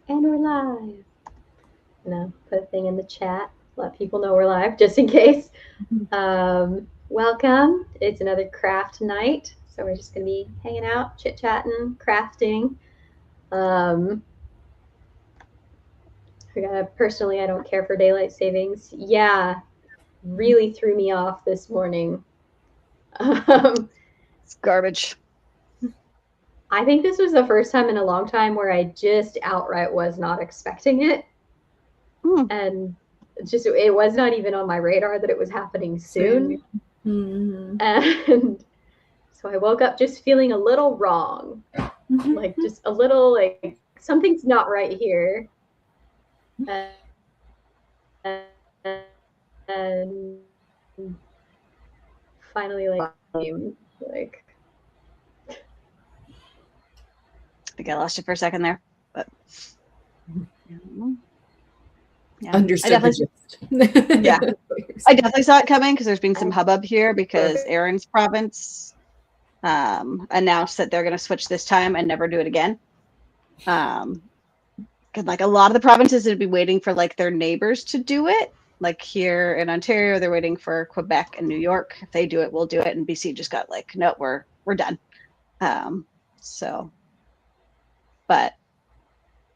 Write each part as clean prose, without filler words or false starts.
And we're live. Put a thing in the chat. Let people know we're live, just in case. Welcome. It's another craft night, so we're just gonna be hanging out, chit chatting, crafting. Um, personally, I don't care for daylight savings. Yeah, really threw me off this morning. It's garbage. I think this was the first time in a long time where I just outright was not expecting it. And it was not even on my radar that it was happening soon. Mm-hmm. And so I woke up just feeling a little wrong. Like just a little like something's not right here. And finally like I think I lost you for a second there, but yeah. Understood. I definitely saw it coming because there's been some hubbub here because Aaron's province announced that they're going to switch this time and never do it again. Because like a lot of the provinces would be waiting for like their neighbors to do it. Like here in Ontario, they're waiting for Quebec and New York. If they do it, we'll do it. And BC just got like, no, we're done. So, but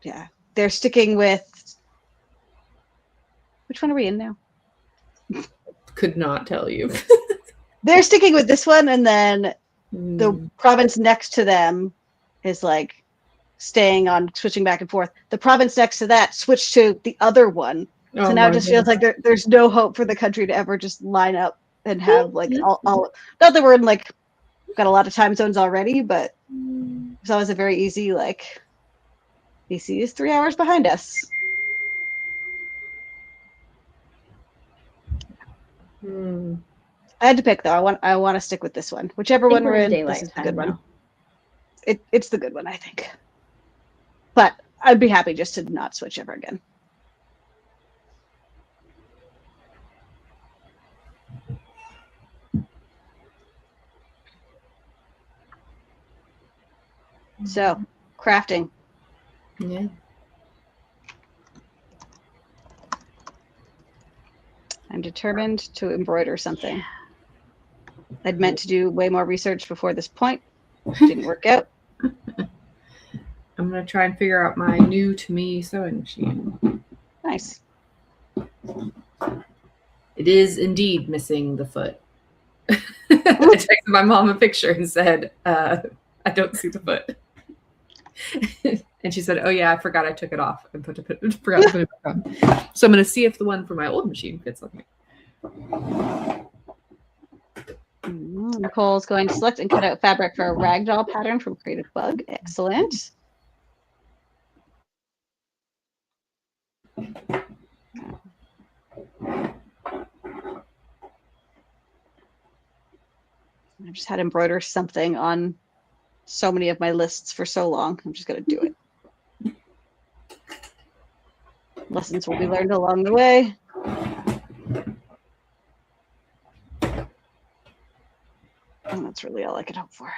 yeah, they're sticking with. Which one are we in now? Could not tell you. They're sticking with this one, and then the province next to them is like staying on switching back and forth. The province next to that switched to the other one. So now it just feels like there's no hope for the country to ever just line up and have like all not that we're in like got a lot of time zones already, but it's always a very easy like BC is 3 hours behind us. I had to pick though. I want to stick with this one. Whichever one we're in, this is the good one. It's the good one, I think. But I'd be happy just to not switch ever again. So, crafting. Yeah. I'm determined to embroider something. I'd meant to do way more research before this point. Didn't work out. I'm going to try and figure out my new to me sewing machine. Nice. It is indeed missing the foot. I texted my mom a picture and said, I don't see the foot. And she said, oh yeah, I forgot I took it off and forgot to put it back on. So I'm going to see if the one for my old machine fits on me. Nicole's going to select and cut out fabric for a ragdoll pattern from Creative Bug. Excellent. I've just had to embroider something on so many of my lists for so long. I'm just going to do it. Lessons will be learned along the way. And that's really all I could hope for.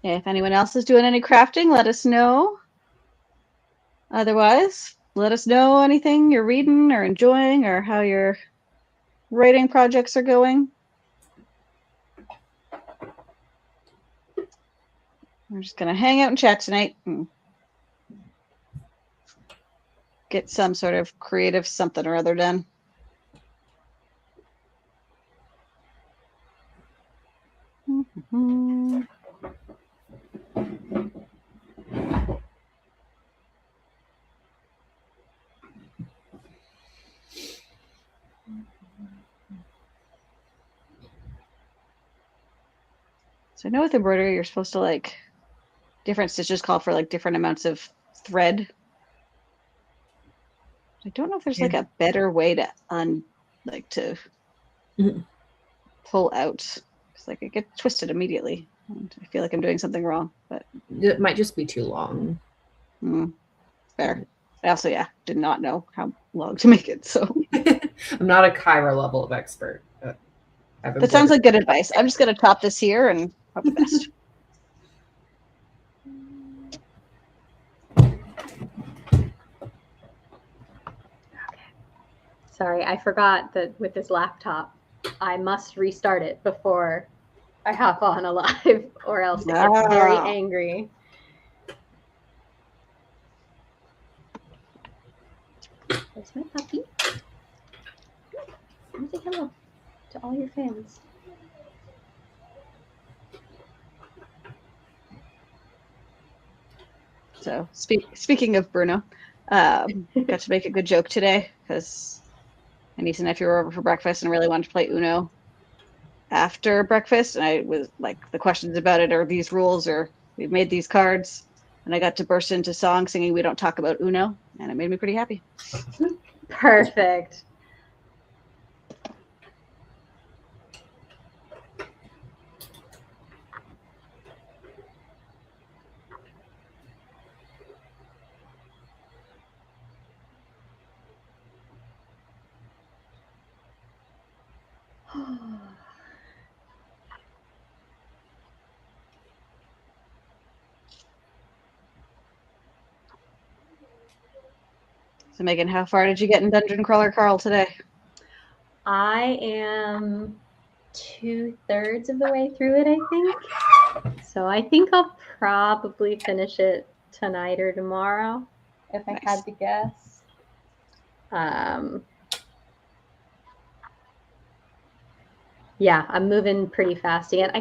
If anyone else is doing any crafting, let us know. Otherwise, let us know anything you're reading or enjoying or how your writing projects are going. We're just going to hang out and chat tonight and get some sort of creative something or other done. Mm-hmm. So I know with embroidery, you're supposed to like different stitches call for like different amounts of thread. I don't know if there's like a better way to pull out. It's like it gets twisted immediately. And I feel like I'm doing something wrong, but it might just be too long. Fair. I also, did not know how long to make it. So I'm not a Kyra level of expert. But that sounds like good advice. I'm just going to top this here and hope the best. Sorry, I forgot that with this laptop, I must restart it before I hop on a live, or else it gets very angry. There's my puppy. Come say hello to all your fans. So speaking of Bruno, got to make a good joke today because my niece and nephew were over for breakfast and really wanted to play Uno after breakfast. And I was like, the questions about it are these rules, or we've made these cards. And I got to burst into song singing "We Don't Talk About Uno," and it made me pretty happy. Perfect. So Megan, how far did you get in Dungeon Crawler Carl today? I am 2/3 of the way through it, I think. So I think I'll probably finish it tonight or tomorrow, if I had to guess. Yeah, I'm moving pretty fast again. I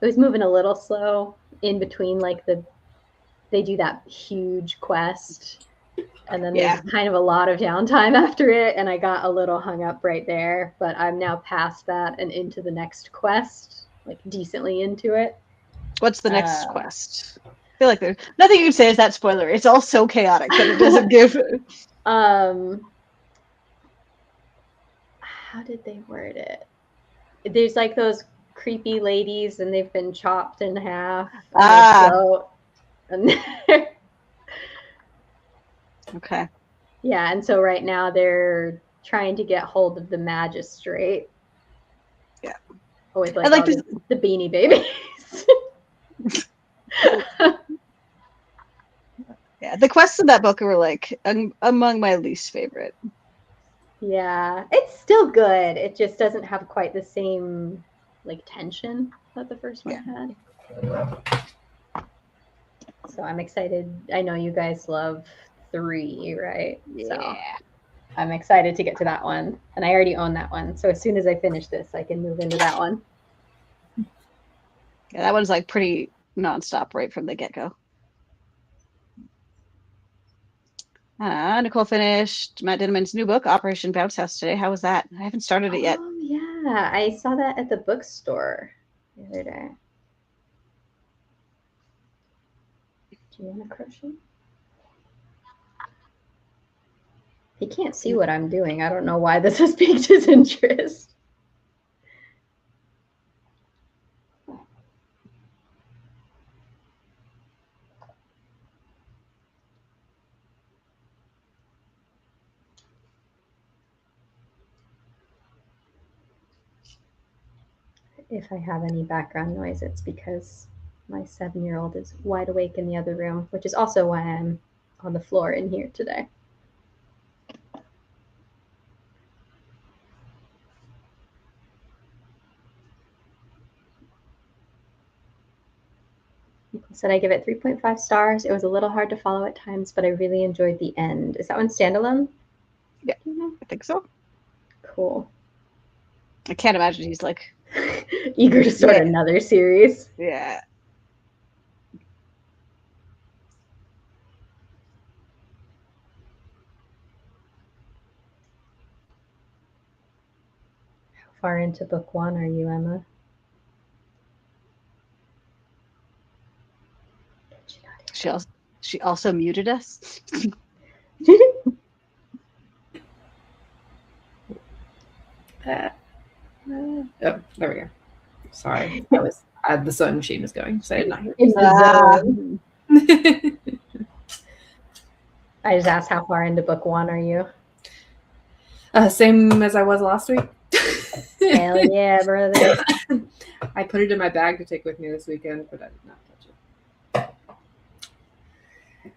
was moving a little slow in between, like they do that huge quest, and then there's kind of a lot of downtime after it, and I got a little hung up right there, but I'm now past that and into the next quest, like decently into it. What's the next quest? I feel like there's nothing you can say is that spoiler. It's all so chaotic that it doesn't give. How did they word it? There's like those creepy ladies, and they've been chopped in half. And okay. Yeah, and so right now they're trying to get hold of the magistrate. Yeah. With like the Beanie Babies. Yeah, the quests in that book were like among my least favorite. Yeah, it's still good. It just doesn't have quite the same like tension that the first one had. So I'm excited. I know you guys love 3, right? Yeah. So I'm excited to get to that one. And I already own that one. So as soon as I finish this, I can move into that one. Yeah, that one's like pretty nonstop right from the get-go. Nicole finished Matt Dinniman's new book, Operation Bounce House, today. How was that? I haven't started it yet. Oh, yeah. I saw that at the bookstore the other day. Do you want to crochet? He can't see what I'm doing. I don't know why this has piqued his interest. If I have any background noise, it's because my 7-year-old is wide awake in the other room, which is also why I'm on the floor in here today. People said I give it 3.5 stars. It was a little hard to follow at times, but I really enjoyed the end. Is that one standalone? Yeah, I think so. Cool. I can't imagine he's like eager to start another series. Yeah. How far into book 1 are you, Emma? She also muted us. Oh, there we go. Sorry, the sewing machine was going, so I did not hear. In the zone. I just asked how far into book 1 are you? Same as I was last week. Hell yeah, brother. I put it in my bag to take with me this weekend, but I did not touch it.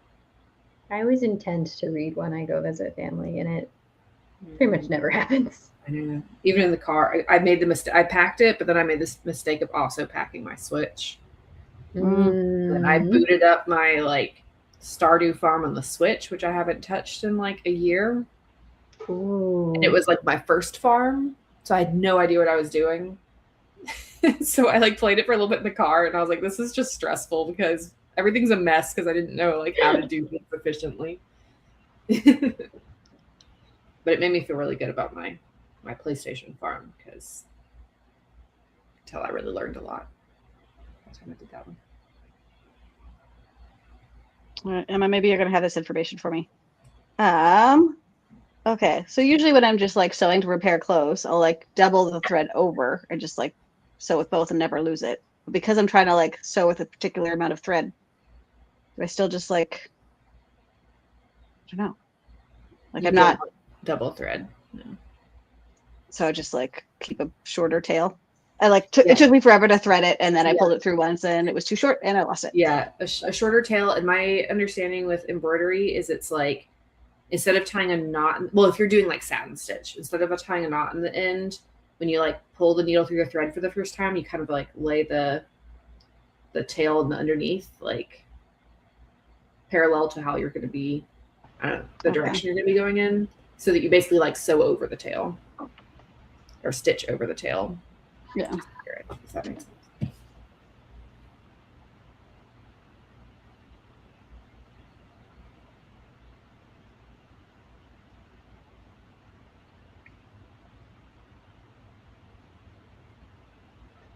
I always intend to read when I go visit family, and it pretty much never happens. I know. Even in the car, I made the mistake. I packed it, but then I made this mistake of also packing my Switch. And I booted up my like Stardew Farm on the Switch, which I haven't touched in like a year. Ooh. And it was like my first farm, so I had no idea what I was doing. So I like played it for a little bit in the car, and I was like, this is just stressful because everything's a mess because I didn't know like how to do things efficiently. But it made me feel really good about my PlayStation farm because I really learned a lot. That's when I did that one. All right, Emma, maybe you're gonna have this information for me. Okay, so usually when I'm just like sewing to repair clothes, I'll like double the thread over and just like sew with both and never lose it. But because I'm trying to like sew with a particular amount of thread, do I still just like, I don't know, like I'm not double thread. No. So I just like keep a shorter tail. I like it took me forever to thread it, and then I pulled it through once, and it was too short, and I lost it. Yeah, a shorter tail. And my understanding with embroidery is it's like instead of tying a knot, well, if you're doing like satin stitch, instead of tying a knot in the end, when you like pull the needle through the thread for the first time, you kind of like lay the tail in the underneath, like parallel to how you're going to be, I don't know, the direction you're going to be going in, so that you basically like sew over the tail or stitch over the tail. Yeah. Does that make sense?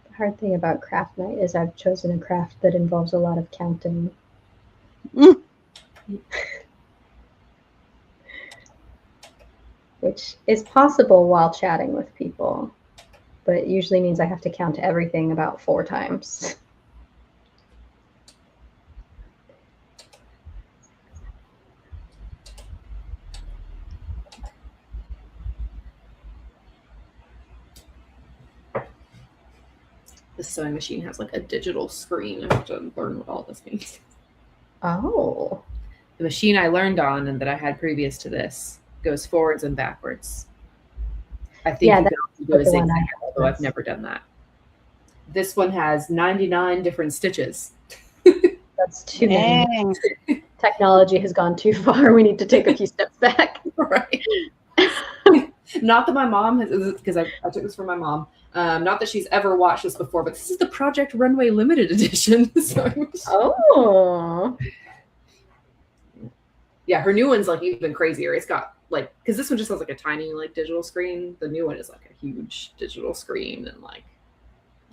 The hard thing about craft night is I've chosen a craft that involves a lot of counting. Which is possible while chatting with people, but it usually means I have to count everything about 4 times. The sewing machine has like a digital screen. I have to learn what all this means. Oh. The machine I learned on and that I had previous to this goes forwards and backwards. I think you can also do a zigzag, although I've never done that. This one has 99 different stitches. That's too many. Technology has gone too far. We need to take a few steps back. Right. Not that my mom has, because I took this from my mom. Not that she's ever watched this before, but this is the Project Runway Limited Edition. Oh. Yeah, her new one's like even crazier. It's got like, because this one just has like a tiny like digital screen. The new one is like a huge digital screen and like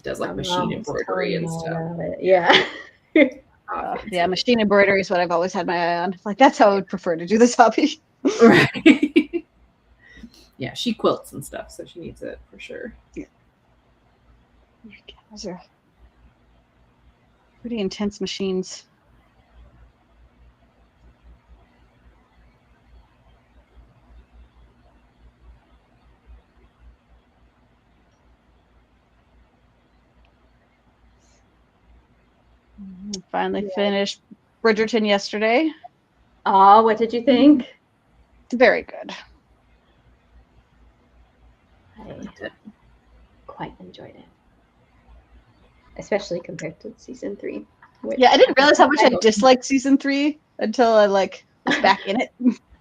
does like machine embroidery and stuff. Yeah. Yeah, machine embroidery is what I've always had my eye on. Like that's how I would prefer to do this hobby. Right. Yeah, she quilts and stuff, so she needs it for sure. Yeah. Those are pretty intense machines. Finally finished Bridgerton yesterday. Oh, what did you think? Very good. I quite enjoyed it. Especially compared to season 3. Yeah, I didn't realize how much I disliked season 3 until I like was back in it.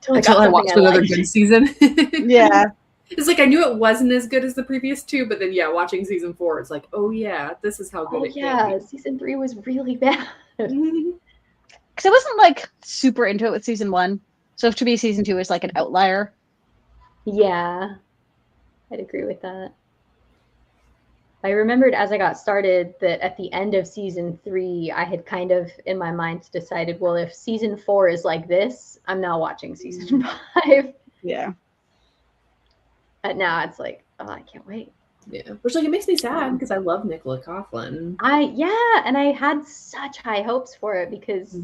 Until I watched another good season. Yeah. It's like I knew it wasn't as good as the previous 2, but then watching season 4, it's like, oh yeah, this is how good it can be. Season 3 was really bad. Because I wasn't like super into it with season 1. So to me, season 2 is like an outlier. Yeah. I'd agree with that. I remembered as I got started that at the end of season 3, I had kind of in my mind decided, well, if season 4 is like this, I'm now watching season 5. Yeah. And now it's like, oh, I can't wait. Yeah, which like it makes me sad because I love Nicola Coughlan. And I had such high hopes for it because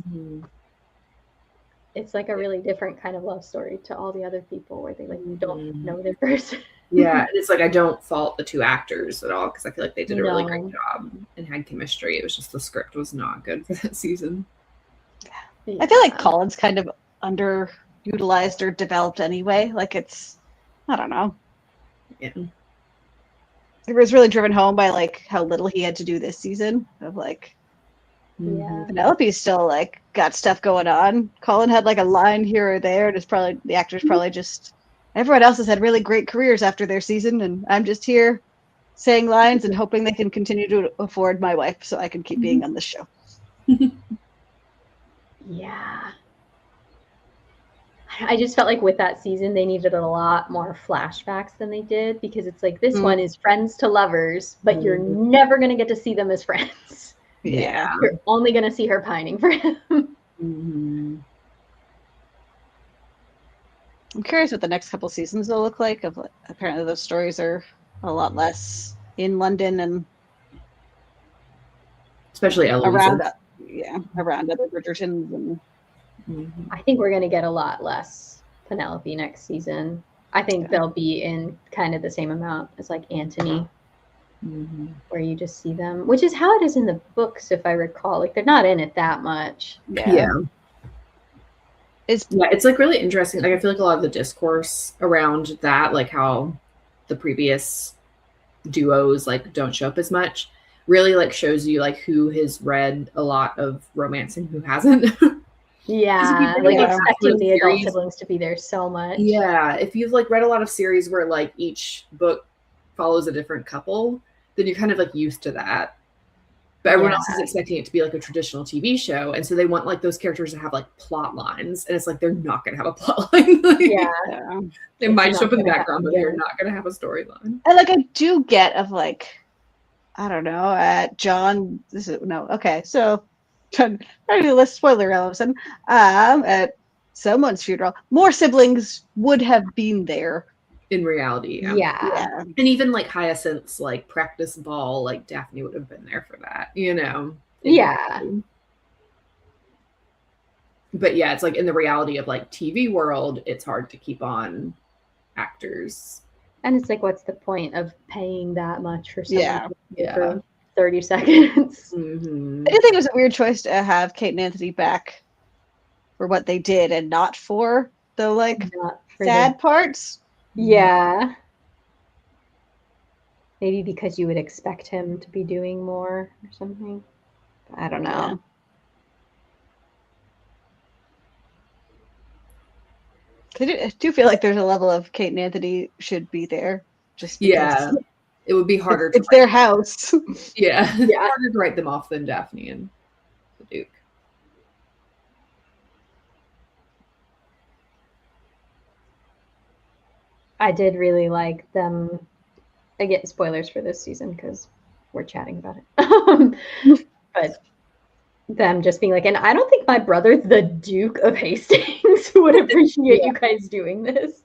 it's like a really different kind of love story to all the other people where they like don't know their person. Yeah, and it's like I don't fault the two actors at all because I feel like they did a really great job and had chemistry. It was just the script was not good for that season. Yeah. I feel like Colin's kind of underutilized or developed anyway. Like it's, I don't know. Yeah. It was really driven home by like how little he had to do this season of like Penelope's still like got stuff going on. Colin had like a line here or there, and it's probably the actors probably just everyone else has had really great careers after their season, and I'm just here saying lines and hoping they can continue to afford my wife so I can keep being on the show. Yeah. I just felt like with that season, they needed a lot more flashbacks than they did because it's like this one is friends to lovers, but you're never going to get to see them as friends. Yeah. You're only going to see her pining for him. I'm curious what the next couple seasons will look like. Apparently those stories are a lot less in London and especially around other Bridgertons and I think we're going to get a lot less Penelope next season. I think they'll be in kind of the same amount as like Antony, where you just see them, which is how it is in the books, if I recall. Like they're not in it that much. Yeah. It's like really interesting. Like I feel like a lot of the discourse around that, like how the previous duos like don't show up as much, really like shows you like who has read a lot of romance and who hasn't. Yeah, like expecting the adult siblings to be there so much. Yeah, if you've like read a lot of series where like each book follows a different couple, then you're kind of like used to that. But everyone else is expecting it to be like a traditional TV show, and so they want like those characters to have like plot lines, and it's like they're not going to have a plot line. They might show up in the background, but they're not going to have a storyline. And like I do get of like, I don't know, at John. So. Trying to list spoiler all of a sudden. At someone's funeral, more siblings would have been there. In reality, yeah. And even like Hyacinth's like practice ball, like Daphne would have been there for that, you know? Yeah. But yeah, it's like in the reality of like TV world, it's hard to keep on actors. And it's like, what's the point of paying that much for someone for 30 seconds? I did think it was a weird choice to have Kate and Anthony back for what they did and not for the like sad parts. Yeah. Maybe because you would expect him to be doing more or something. I don't know. I do feel like there's a level of Kate and Anthony should be there. Just because it would be harder. It's their house. Yeah. Harder to write them off than Daphne and the Duke. I did really like them. Again, spoilers for this season because we're chatting about it. But them just being like, and I don't think my brother, the Duke of Hastings, would appreciate you guys doing this.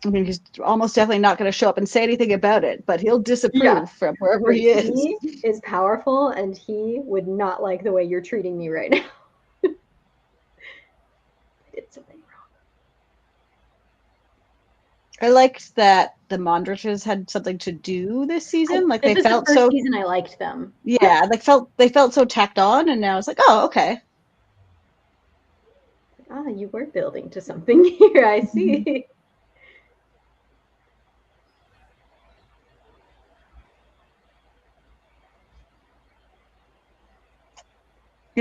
I mean, he's almost definitely not going to show up and say anything about it, but he'll disapprove from wherever he is. He is powerful, and he would not like the way you're treating me right now. I did something wrong. I liked that the Mondriches had something to do this season. Like they felt the first season I liked them. Yeah, they felt so tacked on, and now it's like, oh, okay. You were building to something here. I see. I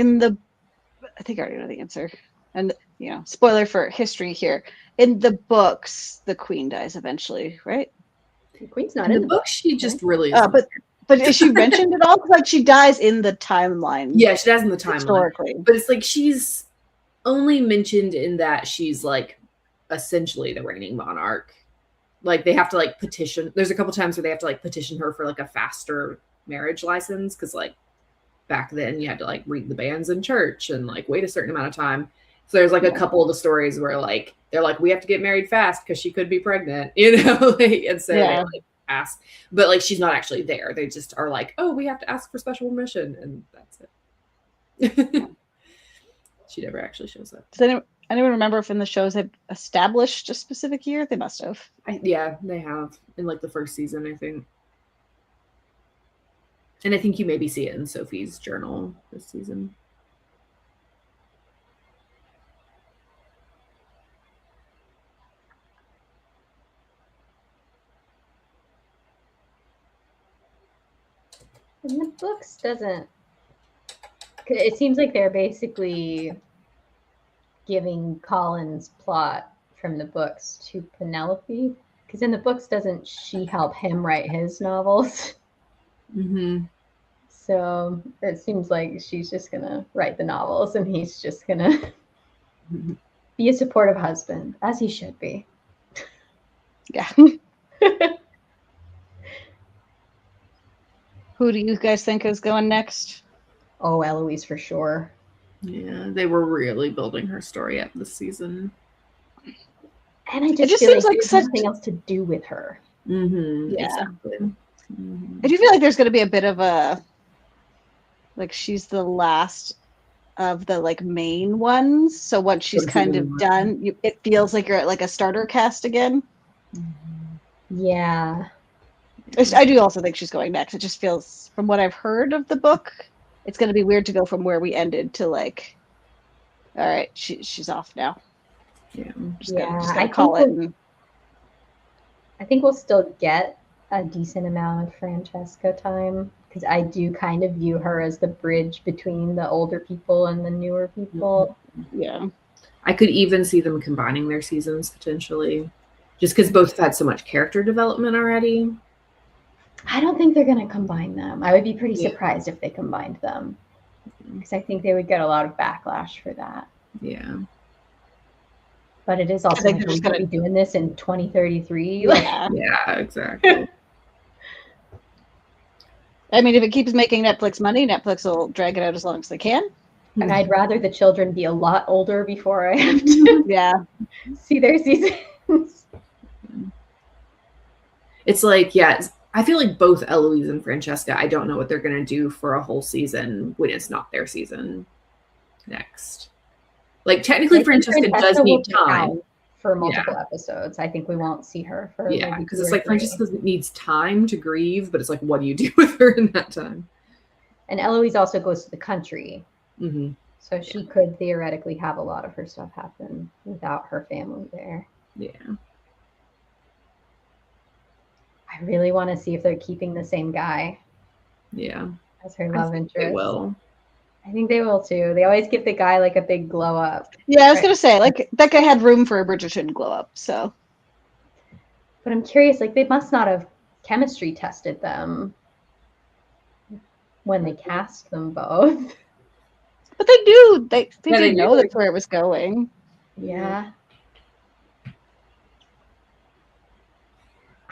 think I already know the answer. And, spoiler for history here. In the books, the queen dies eventually, right? The queen's not in the book. She just really but is she mentioned at all? Like she dies in the timeline. Yeah, she dies in the timeline. Historically. But it's like she's only mentioned in that she's like essentially the reigning monarch. Like they have to like petition. There's a couple times where they have to like petition her for like a faster marriage license because like back then you had to like read the banns in church and like wait a certain amount of time. So there's like a couple of the stories where like they're like, we have to get married fast because she could be pregnant, you know, like, and so they like ask, but like she's not actually there. They just are like, oh, we have to ask for special permission, and that's it. She never actually shows up. Does anyone remember if in the shows they've established a specific year? They must have. Yeah, they have in like the first season, I think. And I think you maybe see it in Sophie's journal this season. And the books doesn't. It seems like they're basically giving Colin's plot from the books to Penelope, because in the books, doesn't she help him write his novels? Mm-hmm. So it seems like she's just gonna write the novels, and he's just gonna be a supportive husband, as he should be. Yeah. Who do you guys think is going next? Oh, Eloise for sure. Yeah, they were really building her story up this season. And I just feel like there's something else to do with her. Mm-hmm. Yeah. Exactly. Mm-hmm. I do feel like there's going to be a bit of a, like, she's the last of the like main ones. So once she's kind of done, it feels like you're at like a starter cast again. Yeah. I do also think she's going next. It just feels, from what I've heard of the book, it's going to be weird to go from where we ended to like, all right, she's off now. Yeah. Just gotta call it. I think we'll still get a decent amount of Francesca time, because I do kind of view her as the bridge between the older people and the newer people. Yeah. I could even see them combining their seasons potentially, just because both have had so much character development already. I don't think they're going to combine them. I would be pretty surprised if they combined them, because I think they would get a lot of backlash for that. Yeah. But it is also like we're going to be doing this in 2033. Yeah. Yeah, exactly. I mean, if it keeps making Netflix money, Netflix will drag it out as long as they can. And I'd rather the children be a lot older before I have to see their seasons. It's like, I feel like both Eloise and Francesca, I don't know what they're going to do for a whole season when it's not their season next. Like, technically, Francesca does need time for multiple episodes. I think we won't see her for because it's like Francesca needs time to grieve, but it's like, what do you do with her in that time? And Eloise also goes to the country, mm-hmm. so she could theoretically have a lot of her stuff happen without her family there. Yeah. I really want to see if they're keeping the same guy. Yeah. As her love interest. They will. I think they will too. They always give the guy like a big glow up. Yeah, I was gonna say, like, that guy had room for a Bridgerton glow up, so. But I'm curious, like, they must not have chemistry tested them when they cast them both. But they do. They did know that's where it was going. Yeah.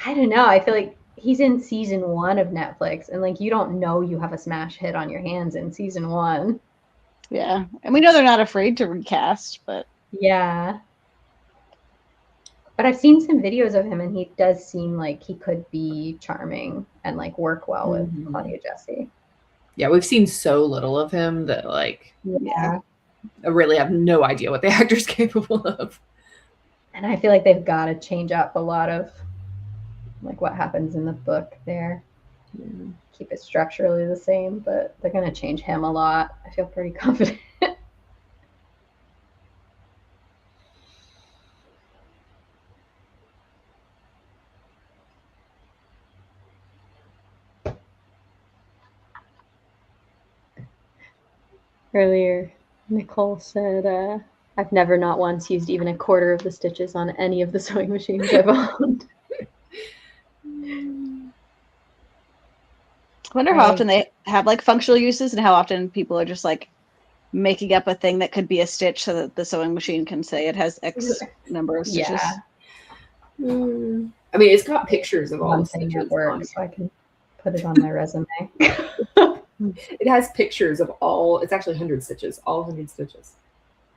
I don't know. I feel like he's in season 1 of Netflix, and like, you don't know you have a smash hit on your hands in season 1. Yeah. And we know they're not afraid to recast, but. Yeah. But I've seen some videos of him, and he does seem like he could be charming and like work well with Claudia Jessie. Yeah, we've seen so little of him that like, I really have no idea what the actor's capable of. And I feel like they've got to change up a lot of like what happens in the book there. Keep it structurally the same, but they're going to change him a lot. I feel pretty confident. Earlier, Nicole said, I've never not once used even a quarter of the stitches on any of the sewing machines I've owned. I wonder how often they have like functional uses and how often people are just like making up a thing that could be a stitch so that the sewing machine can say it has X number of stitches. Yeah. I mean, it's got pictures of all the stitches. At work, so I can put it on my resume. It has pictures of all, it's actually 100 stitches, all 100 stitches.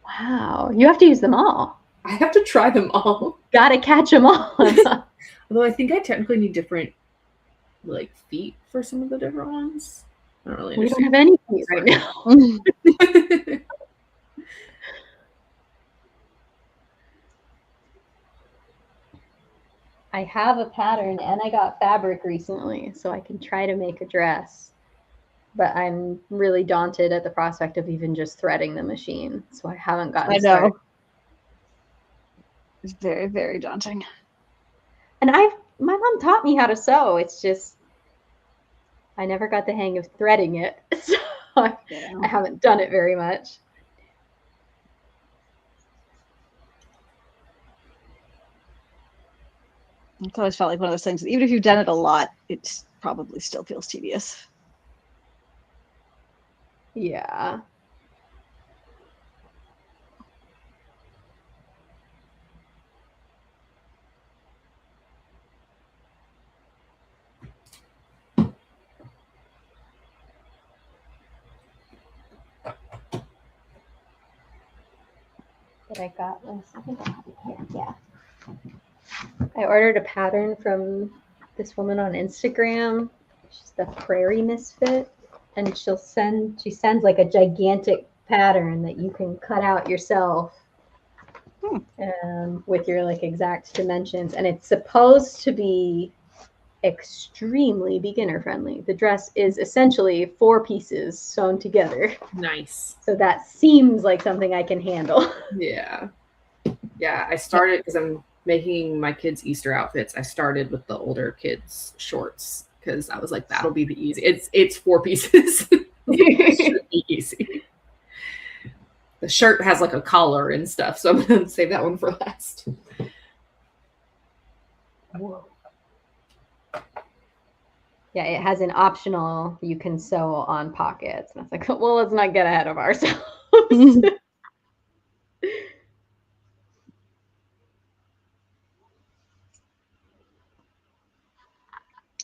Wow. You have to use them all. I have to try them all. Gotta catch them all. Although I think I technically need different like feet for some of the different ones. I don't really understand. We don't have any feet right now. I have a pattern and I got fabric recently, so I can try to make a dress. But I'm really daunted at the prospect of even just threading the machine, so I haven't gotten started. It's very, very daunting. And my mom taught me how to sew. It's just I never got the hang of threading it, so I haven't done it very much. It's always felt like one of those things. Even if you've done it a lot, it probably still feels tedious. Yeah. That I got this. I think I have it here. Yeah. I ordered a pattern from this woman on Instagram. She's the Prairie Misfit, and she sends like a gigantic pattern that you can cut out yourself with your like exact dimensions, and it's supposed to be extremely beginner friendly. The dress is essentially 4 pieces sewn together. Nice. So that seems like something I can handle. Yeah. I started because I'm making my kids' Easter outfits. I started with the older kids' shorts because I was like, that'll be the easy. It's 4 pieces. It should be easy. The shirt has like a collar and stuff, so I'm gonna save that one for last. Whoa. Yeah, it has an optional you can sew on pockets. And I was like, well, let's not get ahead of ourselves.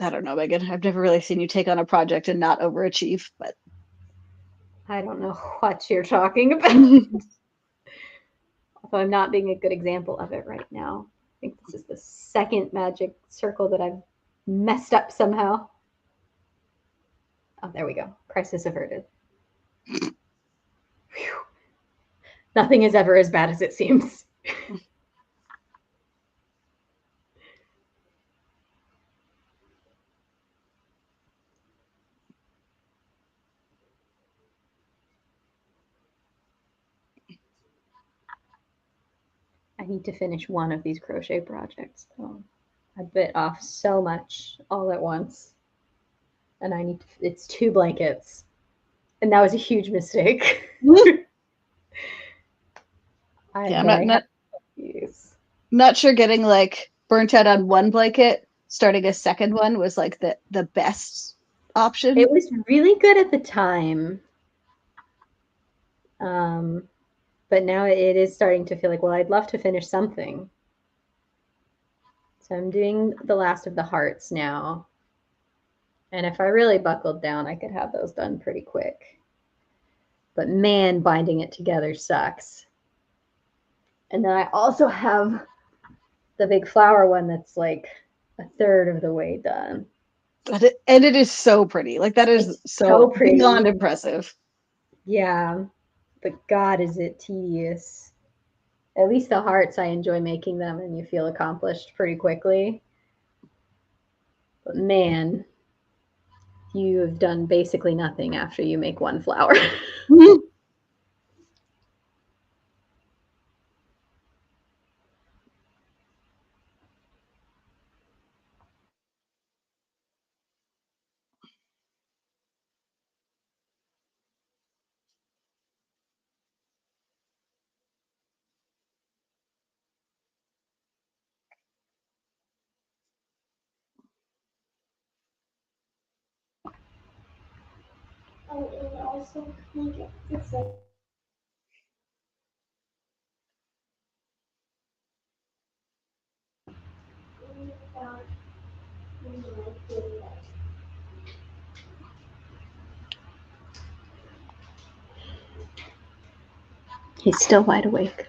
I don't know, Megan. I've never really seen you take on a project and not overachieve, but I don't know what you're talking about. Although I'm not being a good example of it right now. I think this is the second magic circle that I've messed up somehow. Oh, there we go. Crisis averted. Whew. Nothing is ever as bad as it seems. I need to finish one of these crochet projects. Oh, I bit off so much all at once. And it's 2 blankets. And that was a huge mistake. I'm not sure getting like burnt out on one blanket, starting a second one was like the best option. It was really good at the time. But now it is starting to feel like, well, I'd love to finish something. So I'm doing the last of the hearts now. And if I really buckled down, I could have those done pretty quick. But man, binding it together sucks. And then I also have the big flower one that's like a third of the way done. And it is so pretty. Like that is so pretty. Beyond impressive. Yeah. But God, is it tedious. At least the hearts, I enjoy making them and you feel accomplished pretty quickly. But man, you have done basically nothing after you make one flower. Oh, and also can I get this like He's still wide awake.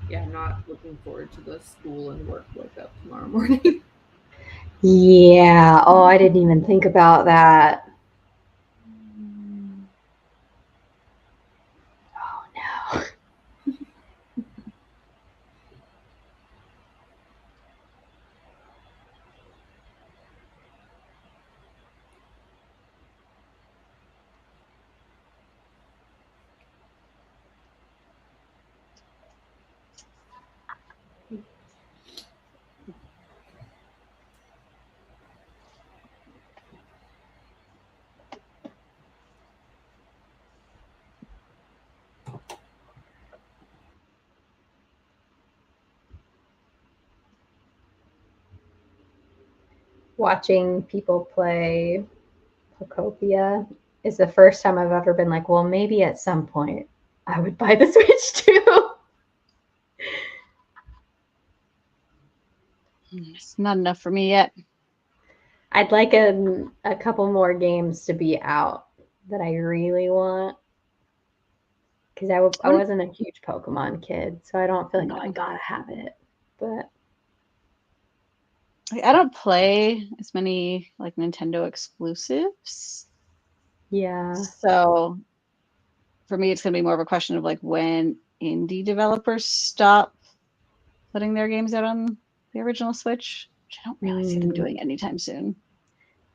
Yeah, I'm not looking forward to the school and work wake up tomorrow morning. Yeah. Oh, I didn't even think about that. Oh no. Watching people play Pocopia is the first time I've ever been like, well, maybe at some point I would buy the Switch too. It's not enough for me yet. I'd like a couple more games to be out that I really want. Because I wasn't a huge Pokemon kid, so I don't feel like, oh, I gotta have it. But I don't play as many like Nintendo exclusives. yeah. So for me, it's going to be more of a question of like when indie developers stop putting their games out on the original Switch, which I don't really see them doing anytime soon.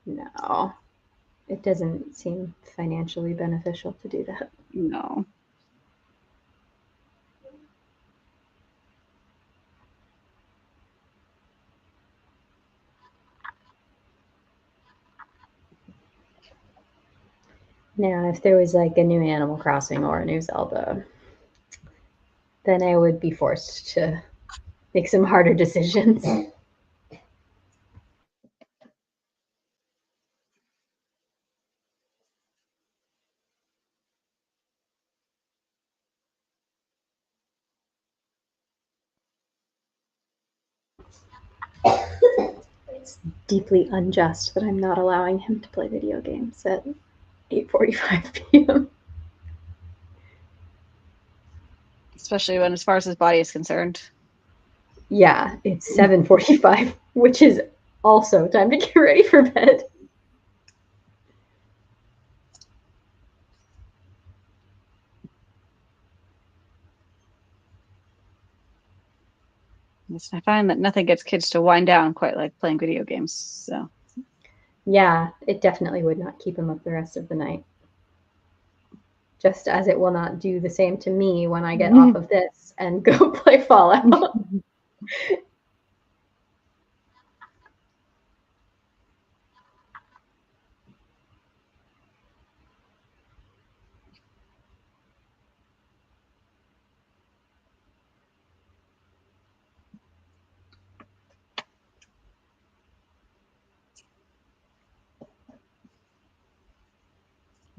No, it doesn't seem financially beneficial to do that. No. Now, if there was like a new Animal Crossing or a new Zelda, then I would be forced to make some harder decisions. It's deeply unjust that I'm not allowing him to play video games at 8:45 p.m. Especially when, as far as his body is concerned. Yeah, it's 7:45, which is also time to get ready for bed. I find that nothing gets kids to wind down quite like playing video games. So yeah, it definitely would not keep him up the rest of the night. Just as it will not do the same to me when I get off of this and go play Fallout.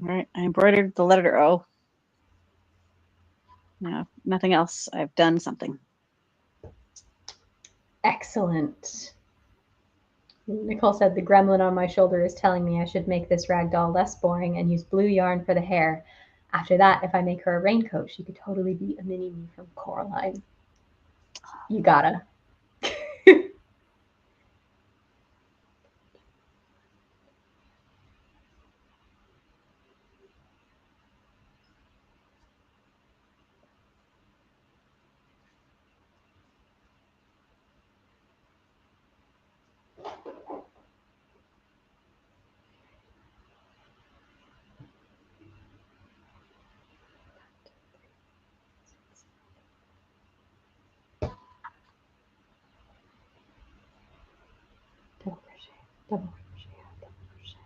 all right, I embroidered the letter O. No, nothing else. I've done something. Excellent. Nicole said the gremlin on my shoulder is telling me I should make this ragdoll less boring and use blue yarn for the hair. After that, if I make her a raincoat, she could totally be a mini me from Coraline. You gotta. Double crochet, double crochet, double crochet.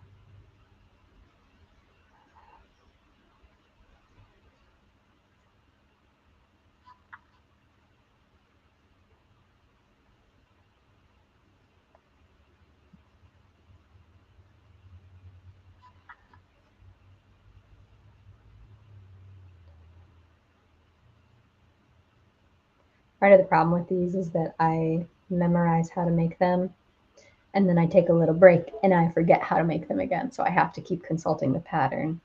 Part of the problem with these is that I memorize how to make them, and then I take a little break and I forget how to make them again. So I have to keep consulting the pattern.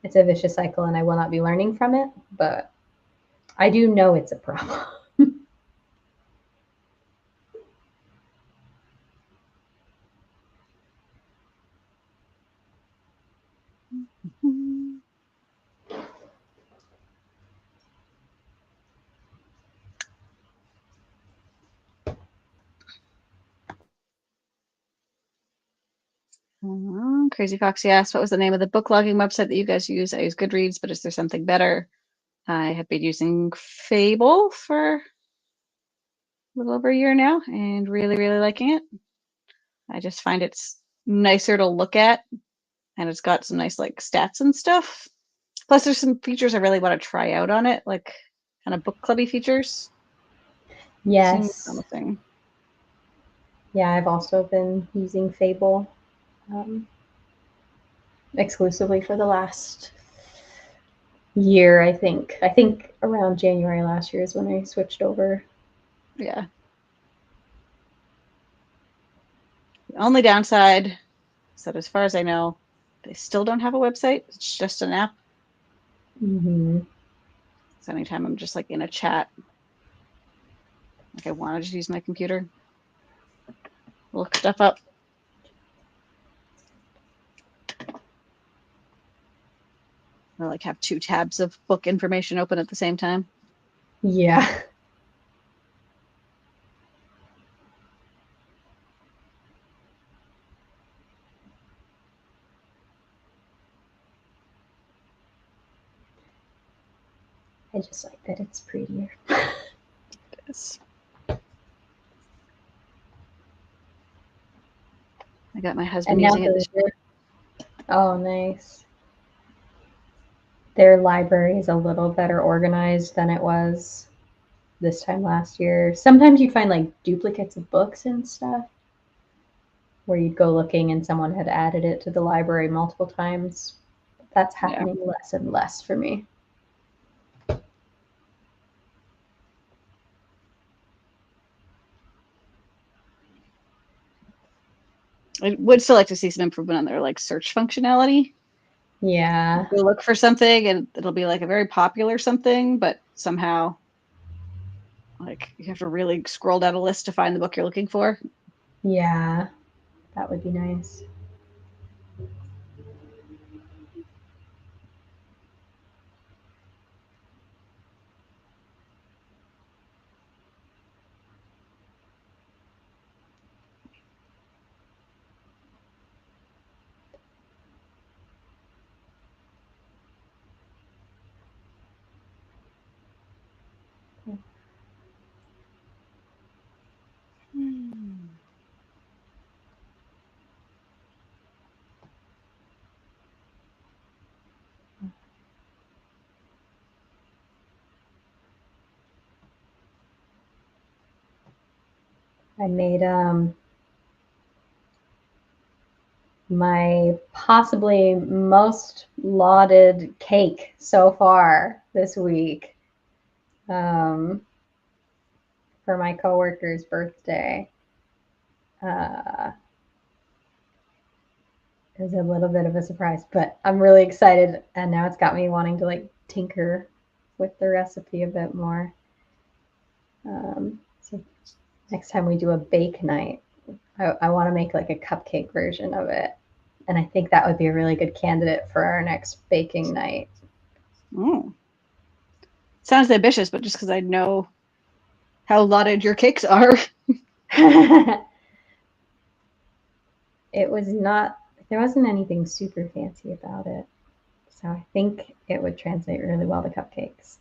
It's a vicious cycle and I will not be learning from it, but I do know it's a problem. Crazy Foxy asked, what was the name of the book logging website that you guys use? I use Goodreads, but is there something better? I have been using Fable for a little over a year now and really, really liking it. I just find it's nicer to look at, and it's got some nice like stats and stuff. Plus, there's some features I really want to try out on it, like kind of book clubby features. Yes. Seems promising. Yeah, I've also been using Fable exclusively for the last year, I think. I think around January last year is when I switched over. Yeah. The only downside is that, as far as I know, they still don't have a website. It's just an app. Mm-hmm. So anytime I'm just like in a chat, like I want to just use my computer, look stuff up. Or like have 2 tabs of book information open at the same time. Yeah. I just like that it's prettier. It is. I got my husband using it this year. Oh, nice. Their library is a little better organized than it was this time last year. Sometimes you'd find like duplicates of books and stuff where you'd go looking and someone had added it to the library multiple times. That's happening less and less for me. I would still like to see some improvement on their like search functionality. Yeah. You'll look for something and it'll be like a very popular something, but somehow like you have to really scroll down a list to find the book you're looking for. Yeah, that would be nice. I made my possibly most lauded cake so far this week for my coworker's birthday. It was a little bit of a surprise, but I'm really excited, and now it's got me wanting to like tinker with the recipe a bit more. So next time we do a bake night, I want to make like a cupcake version of it. And I think that would be a really good candidate for our next baking night. Oh. Sounds ambitious, but just because I know how lauded your cakes are. It was not, there wasn't anything super fancy about it. So I think it would translate really well to cupcakes.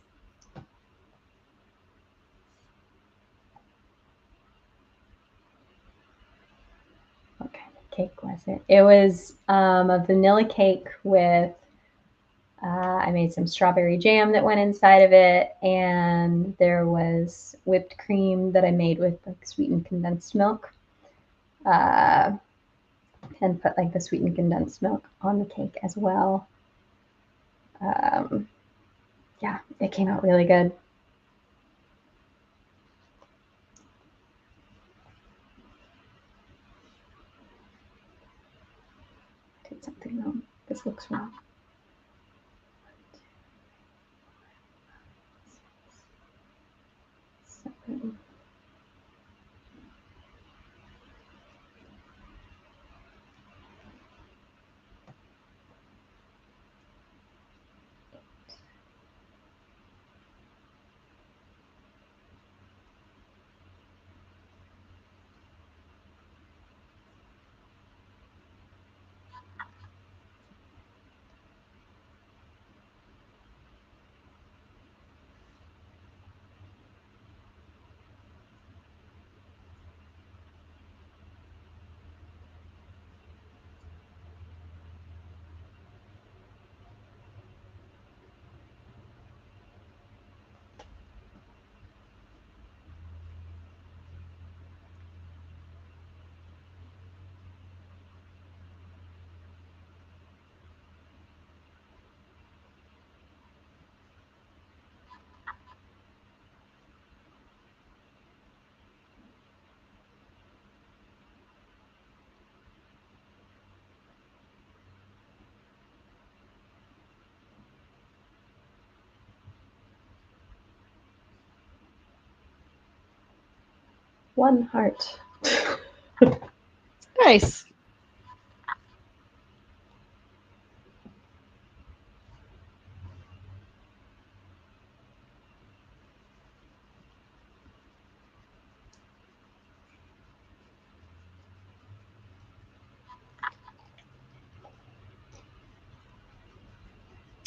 What kind of cake was it? It was a vanilla cake with, I made some strawberry jam that went inside of it, and there was whipped cream that I made with like sweetened condensed milk. And put like the sweetened condensed milk on the cake as well. Yeah, it came out really good. did something wrong. This looks wrong. 7. One heart. Nice.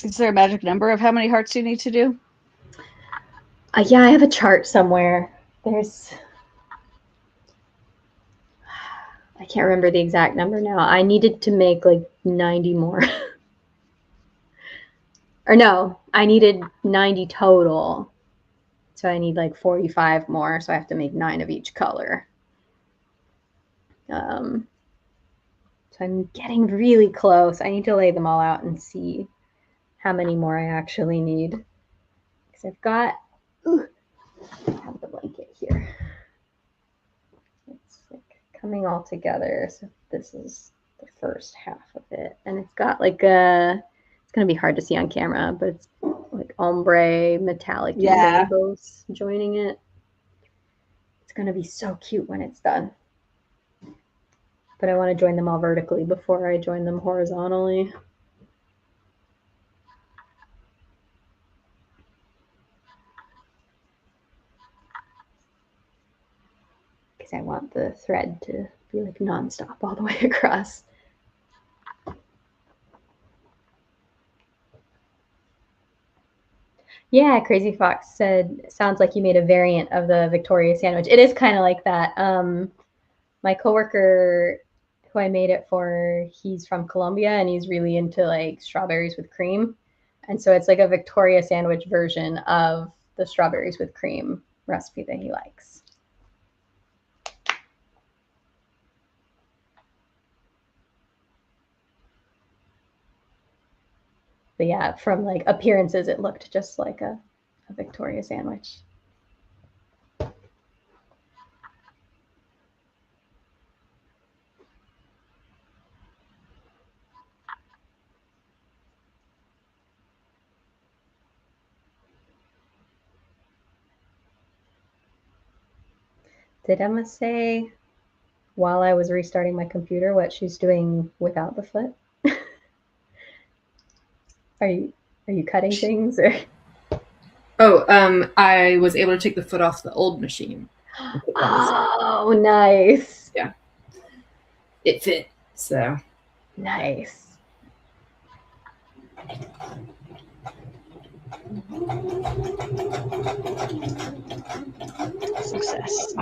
Is there a magic number of how many hearts you need to do? Yeah, I have a chart somewhere. I can't remember the exact number now. I needed to make like 90 more. Or no, I needed 90 total. So I need like 45 more. So I have to make 9 of each color. So I'm getting really close. I need to lay them all out and see how many more I actually need. Because I've got, I have the blanket here. It's like coming all together. So this is the first half of it. And it's got like a, it's going to be hard to see on camera, but it's like ombre metallic rainbows joining it. It's going to be so cute when it's done. But I want to join them all vertically before I join them horizontally. Because I want the thread to be like nonstop all the way across. Yeah, Crazy Fox said, sounds like you made a variant of the Victoria sandwich. It is kind of like that. My coworker who I made it for, he's from Colombia and he's really into like strawberries with cream. And so it's like a Victoria sandwich version of the strawberries with cream recipe that he likes. But yeah, from like appearances, it looked just like a Victoria sandwich. Did Emma say while I was restarting my computer what she's doing without the foot? Are you cutting things or? Oh, I was able to take the foot off the old machine. Oh, nice. Yeah. It fit, so. Nice. Success.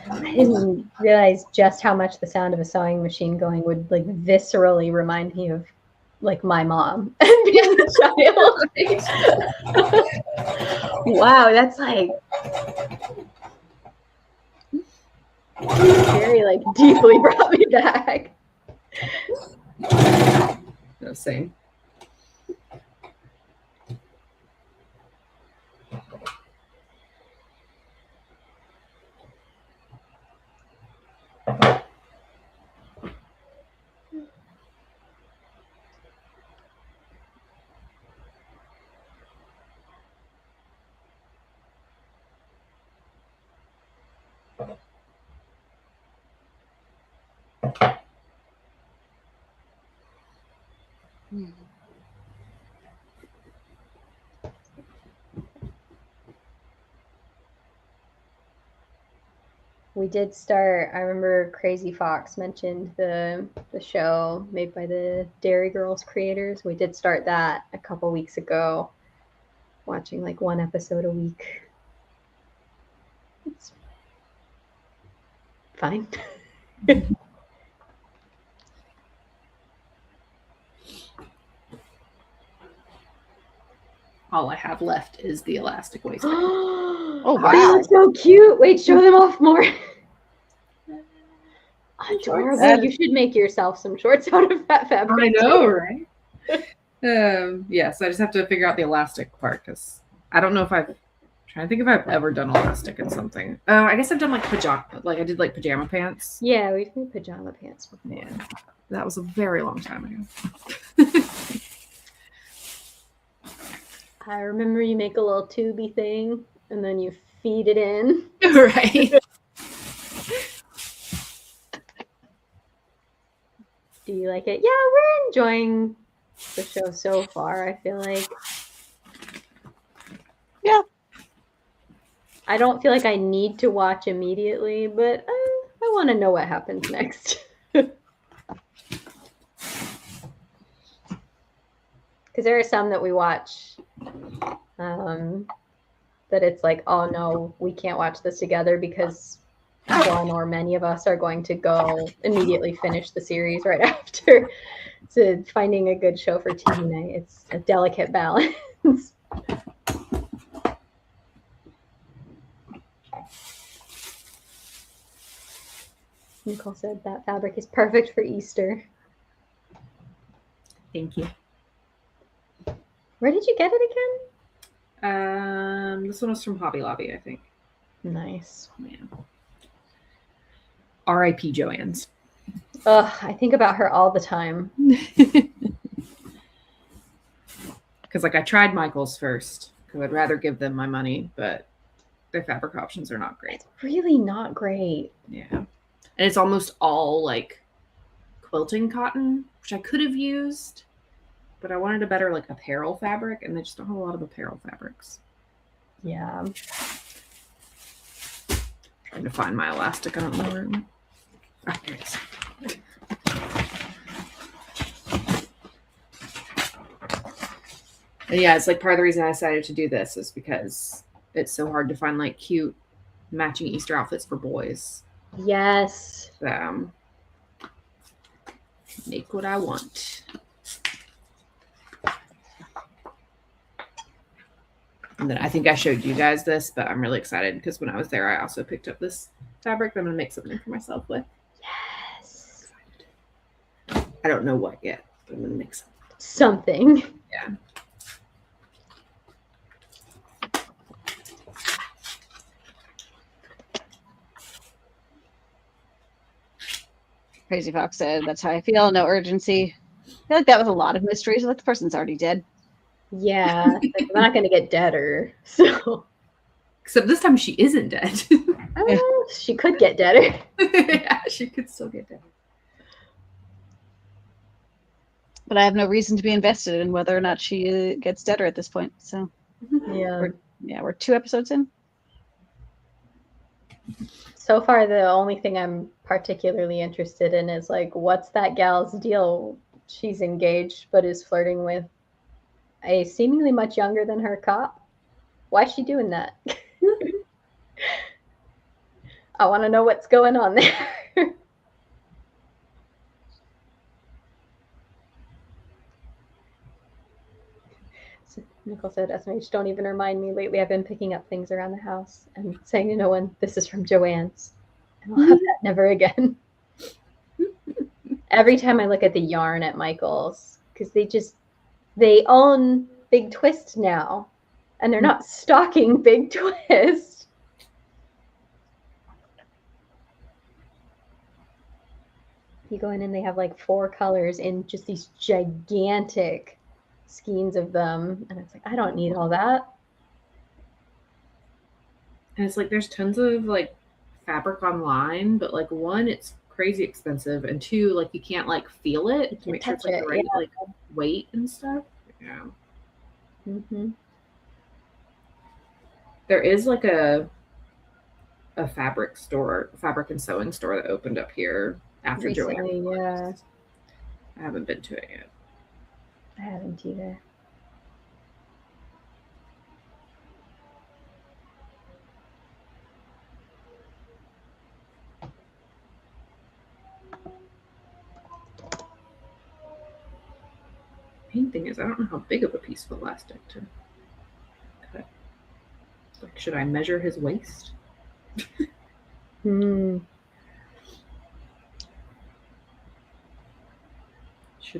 I didn't realize just how much the sound of a sewing machine going would like viscerally remind me of like my mom and being a child. Wow, that's like very like deeply brought me back. No, same. We did start, I remember Crazy Fox mentioned the show made by the Dairy Girls creators. We did start that a couple weeks ago, watching like one episode a week. It's fine. All I have left is the elastic waistband. Oh, They wow. look so cute. Wait, show them off more. Adorable. You should make yourself some shorts out of that fabric. I know, right? Yes, I just have to figure out the elastic part because I don't know if I'm trying to think if I've ever done elastic in something. I guess I've done like pajama, like I did like pajama pants. Yeah, we've made pajama pants before. Yeah, that was a very long time ago. I remember you make a little tubey thing and then you feed it in. Right. Do you like it? Yeah, we're enjoying the show so far, I feel like. Yeah. I don't feel like I need to watch immediately, but I want to know what happens next. Because there are some that we watch that it's like, oh no, we can't watch this together because one or many of us are going to go immediately finish the series right after. So finding a good show for TV night, it's a delicate balance. Nicole said that fabric is perfect for Easter. Thank you. Where did you get it again? This one was from Hobby Lobby, I think. Nice. Yeah. R.I.P. Joann's. Ugh, I think about her all the time. Because like I tried Michael's first because I'd rather give them my money, but their fabric options are not great. It's really not great. Yeah. And it's almost all like quilting cotton, which I could have used, but I wanted a better like apparel fabric, and they just don't have a lot of apparel fabrics. Yeah. Trying to find my elastic. I don't know where. Ah, here it is. And yeah, it's like part of the reason I decided to do this is because it's so hard to find like cute matching Easter outfits for boys. Yes. So, make what I want. And then I think I showed you guys this, but I'm really excited because when I was there, I also picked up this fabric that I'm going to make something for myself with. Yes. I don't know what yet, but I'm going to make something. Something. Yeah. Crazy Fox said, that's how I feel. No urgency. I feel like that was a lot of mysteries. Like the person's already dead. Yeah. Like, we're not going to get deader. So. Except this time she isn't dead. She could get deader. Yeah, she could still get dead. But I have no reason to be invested in whether or not she gets deader at this point. So Yeah. we're 2 episodes in. So far, the only thing I'm particularly interested in is like, what's that gal's deal? She's engaged, but is flirting with a seemingly much younger than her cop. Why is she doing that? I want to know what's going on there. So Nicole said, SMH, don't even remind me. Lately, I've been picking up things around the house and saying to no one, this is from Joann's. And I'll have that never again. Every time I look at the yarn at Michael's, because they own Big Twist now, and they're not stocking Big Twist. You go in and they have like 4 colors in just these gigantic skeins of them, and it's like, I don't need all that. And it's like there's tons of like fabric online, but like one, it's crazy expensive, and 2, like you can't like feel it to make sure it's like the right like weight and stuff. Yeah. Mm-hmm. There is like a fabric and sewing store that opened up here after Recently, Joanne. yeah. I haven't been to it yet. I haven't either. Main thing is I don't know how big of a piece of elastic to cut. Like, should I measure his waist? Should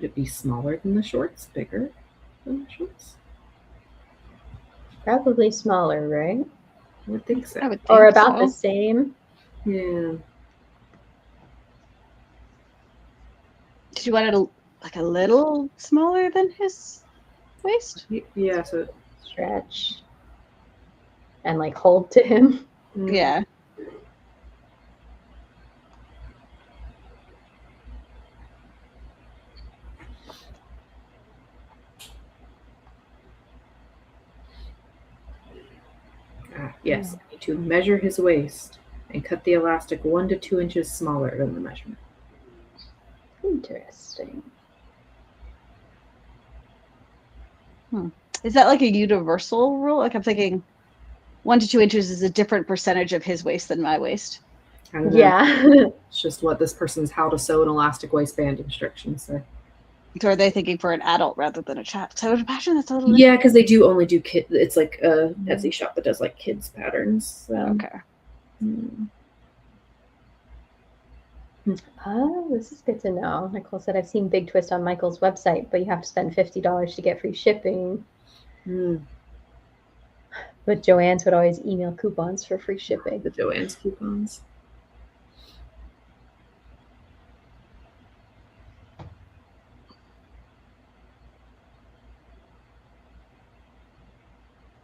it be smaller than the shorts, bigger than the shorts? Probably smaller, right? I would think so. Or about the same. Yeah. Did you want it like a little smaller than his waist? Yeah, so stretch and like hold to him. Yeah. Yes, I need to measure his waist and cut the elastic 1 to 2 inches smaller than the measurement. Interesting. Is that like a universal rule? Like I'm thinking 1 to 2 inches is a different percentage of his waist than my waist. Yeah. It's just what this person's how to sew an elastic waistband instructions say. So are they thinking for an adult rather than a child? So I would imagine that's a little Yeah, because they do only do kid. It's like a Etsy shop that does like kids patterns. So. Okay. Oh, this is good to know. Nicole said, I've seen Big Twist on Michael's website, but you have to spend $50 to get free shipping. But Joann's would always email coupons for free shipping. The Joann's coupons.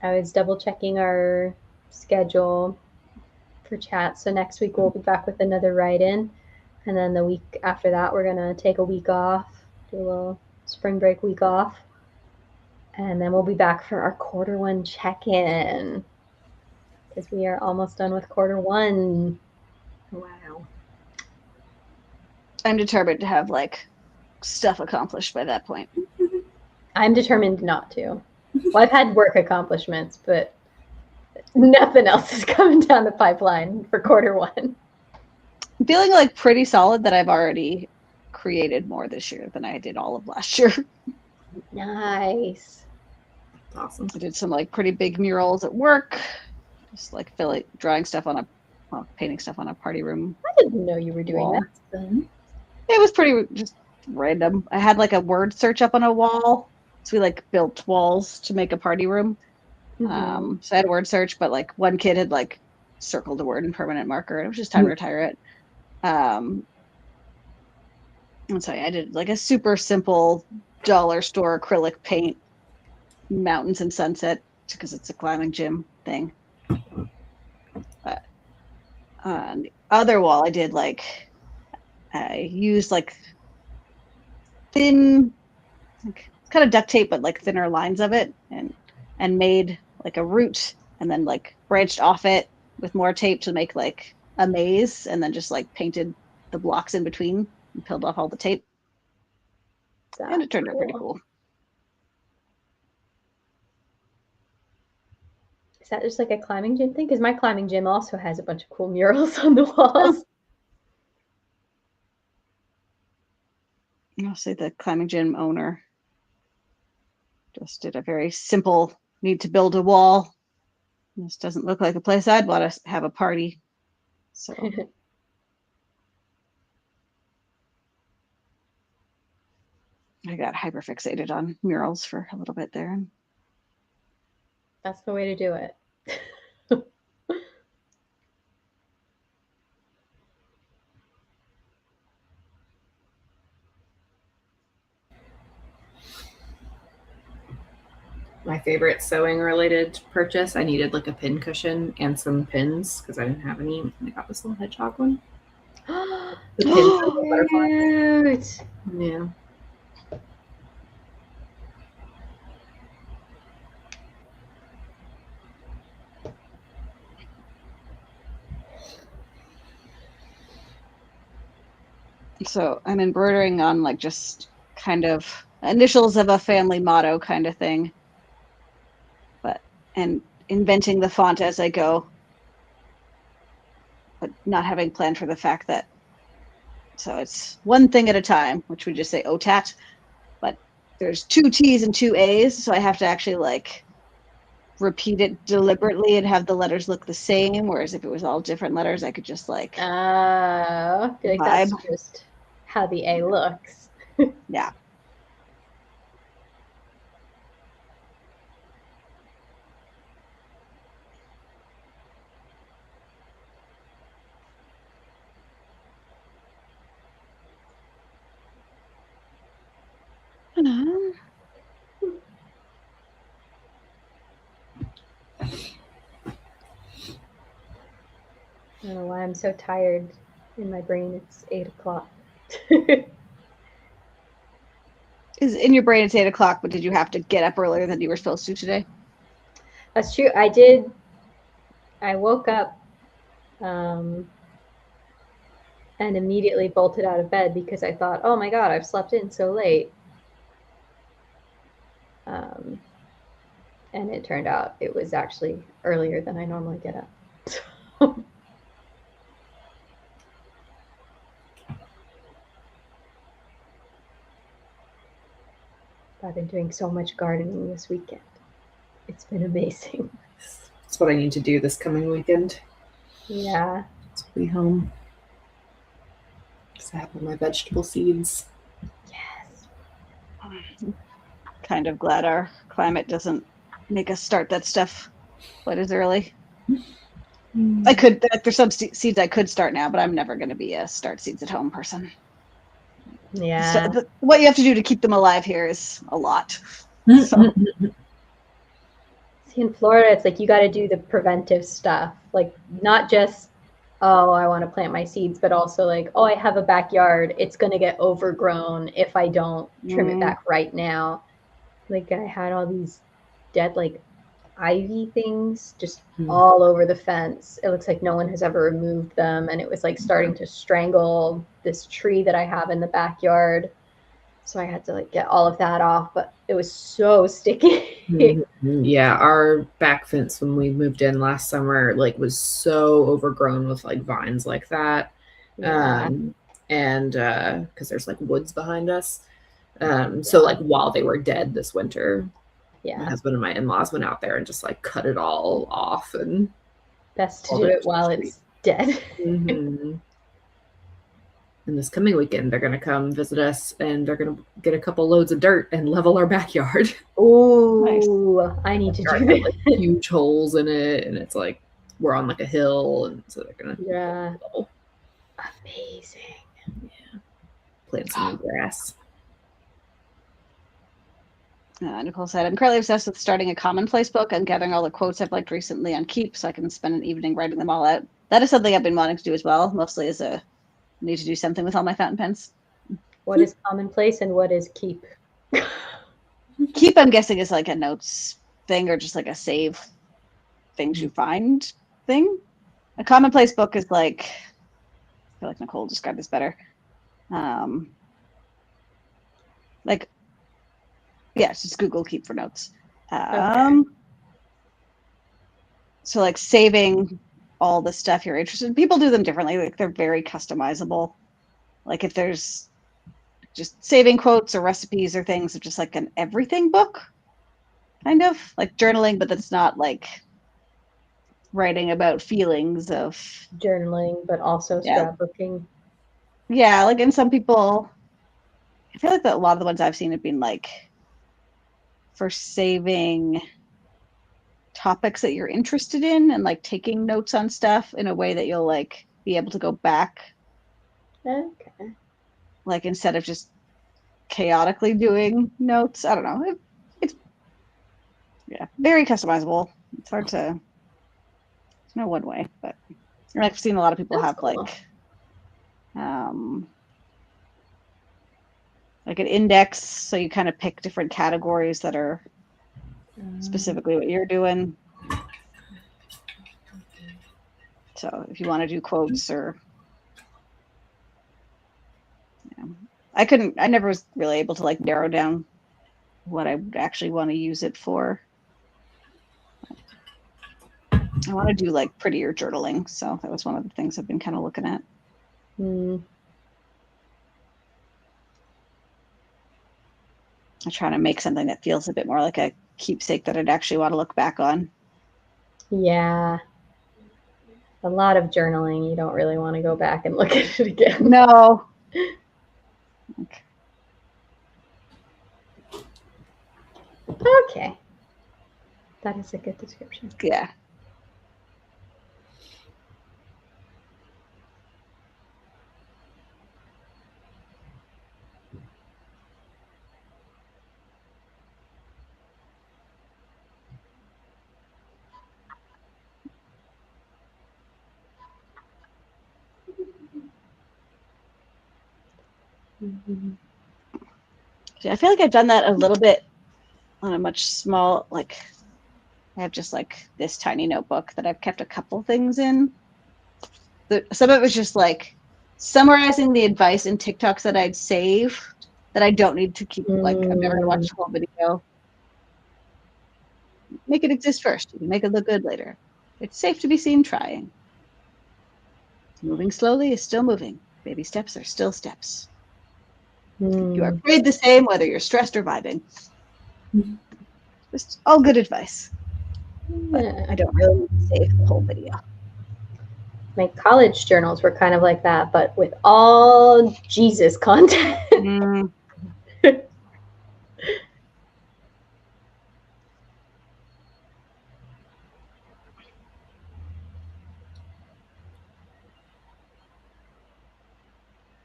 I was double checking our schedule for chat. So next week we'll be back with another write-in. And then the week after that, we're going to take a week off, do a little spring break week off. And then we'll be back for our Q1 check-in because we are almost done with Q1. Wow. I'm determined to have like stuff accomplished by that point. I'm determined not to. Well, I've had work accomplishments, but nothing else is coming down the pipeline for Q1. I'm feeling like pretty solid that I've already created more this year than I did all of last year. Nice. Awesome. I did some like pretty big murals at work, just like painting stuff on a party room. I didn't know you were doing wall. that. It was pretty just random. I had like a word search up on a wall. So we like built walls to make a party room. So I had a word search, but like one kid had like circled a word in permanent marker and it was just time to retire it. And so I did like a super simple dollar store acrylic paint mountains and sunset because it's a climbing gym thing. But on the other wall, I did like, I used like thin, like kind of duct tape, but like thinner lines of it and made like a root and then like branched off it with more tape to make like a maze and then just like painted the blocks in between and peeled off all the tape. And it turned out pretty cool. Is that just like a climbing gym thing? Because my climbing gym also has a bunch of cool murals on the walls. I'll say the climbing gym owner just did a very simple, need to build a wall. This doesn't look like a place I'd want to have a party. So I got hyperfixated on murals for a little bit there. That's the way to do it. My favorite sewing related purchase, I needed like a pin cushion and some pins because I didn't have any. And I got this little hedgehog one. The pins are the butterfly. Cute. Yeah. So I'm embroidering on like just kind of initials of a family motto kind of thing, and inventing the font as I go, but not having planned for the fact that, so it's one thing at a time, which we just say OTAT, but there's 2 T's and 2 A's, so I have to actually like repeat it deliberately and have the letters look the same, whereas if it was all different letters, I could just like I feel like that's just how the A looks. Yeah. I don't know why I'm so tired in my brain. It's 8 o'clock. Is in your brain it's 8 o'clock, but did you have to get up earlier than you were supposed to today? That's true. I did. I woke up and immediately bolted out of bed because I thought, oh my God, I've slept in so late. And it turned out it was actually earlier than I normally get up. I've been doing so much gardening this weekend. It's been amazing. That's what I need to do this coming weekend. Yeah. To be home. Because I have all my vegetable seeds. Yes. I'm kind of glad our climate doesn't make us start that stuff quite as early. I could, there's some seeds I could start now, but I'm never going to be a start seeds at home person. Yeah. So what you have to do to keep them alive here is a lot. So. See, in Florida, it's like you got to do the preventive stuff. Like, not just, oh, I want to plant my seeds, but also like, oh, I have a backyard. It's going to get overgrown if I don't trim it back right now. Like, I had all these dead, like, ivy things just all over the fence. It looks like no one has ever removed them, and it was like starting to strangle this tree that I have in the backyard. So I had to like get all of that off, but it was so sticky. Yeah, our back fence when we moved in last summer like was so overgrown with like vines like that. Yeah. And because there's like woods behind us. So like while they were dead this winter, my husband and my in-laws went out there and just like cut it all off. And best to do it while it's dead. And this coming weekend, they're going to come visit us and they're going to get a couple loads of dirt and level our backyard. Oh, nice. I need to do that. Like, huge holes in it, and it's like we're on like a hill, and so they're going to level. Amazing. Yeah. Plant some new grass. Nicole said, I'm currently obsessed with starting a commonplace book and gathering all the quotes I've liked recently on Keep so I can spend an evening writing them all out. That is something I've been wanting to do as well, mostly as a need to do something with all my fountain pens. What is commonplace and what is Keep? Keep, I'm guessing, is like a notes thing or just like a save things you find thing. A commonplace book is like, I feel like Nicole described this better. Like, yeah, just Google Keep for notes. Okay. So like saving all the stuff you're interested in. People do them differently. Like they're very customizable. Like if there's just saving quotes or recipes or things of just like an everything book, kind of like journaling, but that's not like writing about feelings of journaling, but also scrapbooking. Yeah, like and some people, I feel like that a lot of the ones I've seen have been like for saving topics that you're interested in and like taking notes on stuff in a way that you'll like be able to go back. Okay. Like instead of just chaotically doing notes. I don't know. It's very customizable. It's hard to, there's no one way, but I've seen a lot of people have like like an index, so you kind of pick different categories that are specifically what you're doing. So if you want to do quotes or, I never was really able to like narrow down what I would actually want to use it for. I want to do like prettier journaling, so that was one of the things I've been kind of looking at. I'm trying to make something that feels a bit more like a keepsake that I'd actually want to look back on. Yeah. A lot of journaling, you don't really want to go back and look at it again. No. Okay. That is a good description. Yeah. I feel like I've done that a little bit on a much small, like I have just like this tiny notebook that I've kept a couple things in. Some of it was just like summarizing the advice in TikToks that I'd save that I don't need to keep, like I'm never gonna watch the whole video. Make it exist first. You can make it look good later. It's safe to be seen trying. Moving slowly is still moving. Baby steps are still steps. You are paid the same whether you're stressed or vibing. Just all good advice. But I don't really need to save the whole video. My college journals were kind of like that, but with all Jesus content.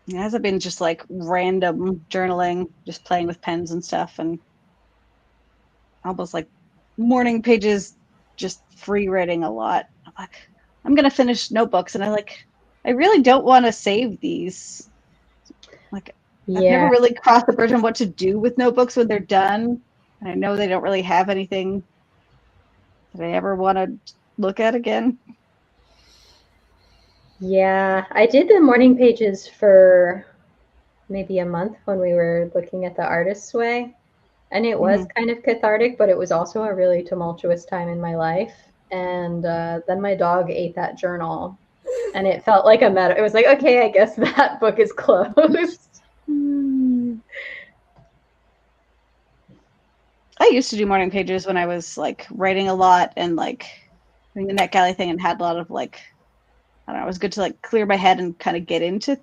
It hasn't been just like random journaling, just playing with pens and stuff, and almost like morning pages, just free writing a lot. I'm like, I'm gonna finish notebooks, and I really don't want to save these. Like, I've never really crossed the bridge on what to do with notebooks when they're done. And I know they don't really have anything that I ever want to look at again. Yeah, I did the morning pages for maybe a month when we were looking at the Artist's Way. And it was kind of cathartic, but it was also a really tumultuous time in my life. And then my dog ate that journal. And it felt like it was like, okay, I guess that book is closed. I used to do morning pages when I was like writing a lot and like doing the NetGalley thing and had a lot of like, I don't know, it was good to like clear my head and kind of get into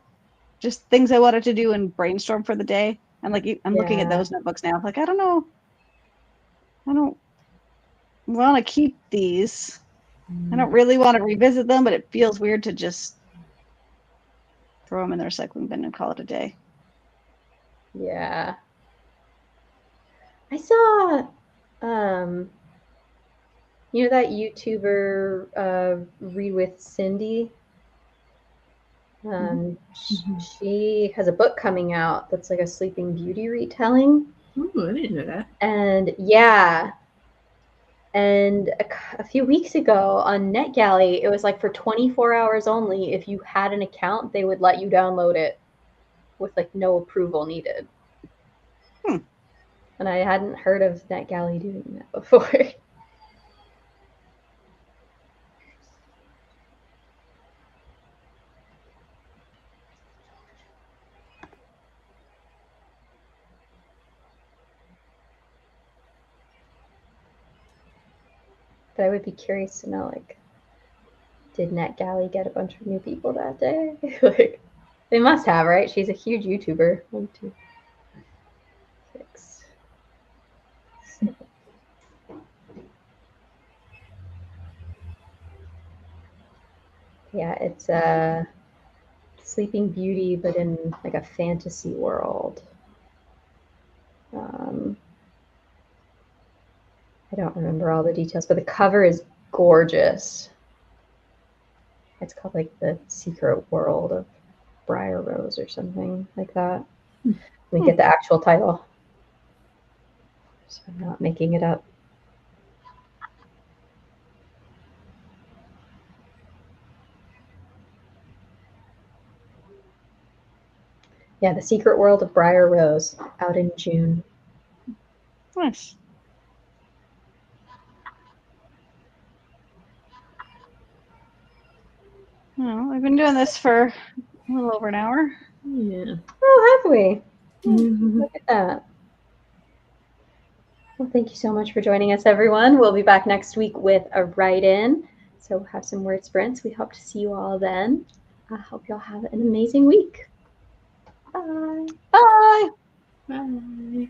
just things I wanted to do and brainstorm for the day. And like, I'm looking at those notebooks now. Like, I don't know. I don't want to keep these. I don't really want to revisit them, but it feels weird to just throw them in the recycling bin and call it a day. Yeah. I saw, you know that YouTuber, Read with Cindy? She has a book coming out that's like a Sleeping Beauty retelling. Ooh, I didn't know that. And yeah. And a few weeks ago on NetGalley, it was like for 24 hours only. If you had an account, they would let you download it with like no approval needed. And I hadn't heard of NetGalley doing that before. But I would be curious to know, like, did NetGalley get a bunch of new people that day? Like, they must have, right? She's a huge YouTuber. 1, 2, 6, 7. Yeah, it's Sleeping Beauty, but in like a fantasy world. I don't remember all the details, but the cover is gorgeous. It's called like The Secret World of Briar Rose or something like that. Let me get the actual title, so I'm not making it up. Yeah, The Secret World of Briar Rose, out in June. Nice. Well, we've been doing this for a little over an hour. Yeah. Oh, have we? Look at that. Well, thank you so much for joining us, everyone. We'll be back next week with a write-in. So have some word sprints. We hope to see you all then. I hope y'all have an amazing week. Bye. Bye. Bye.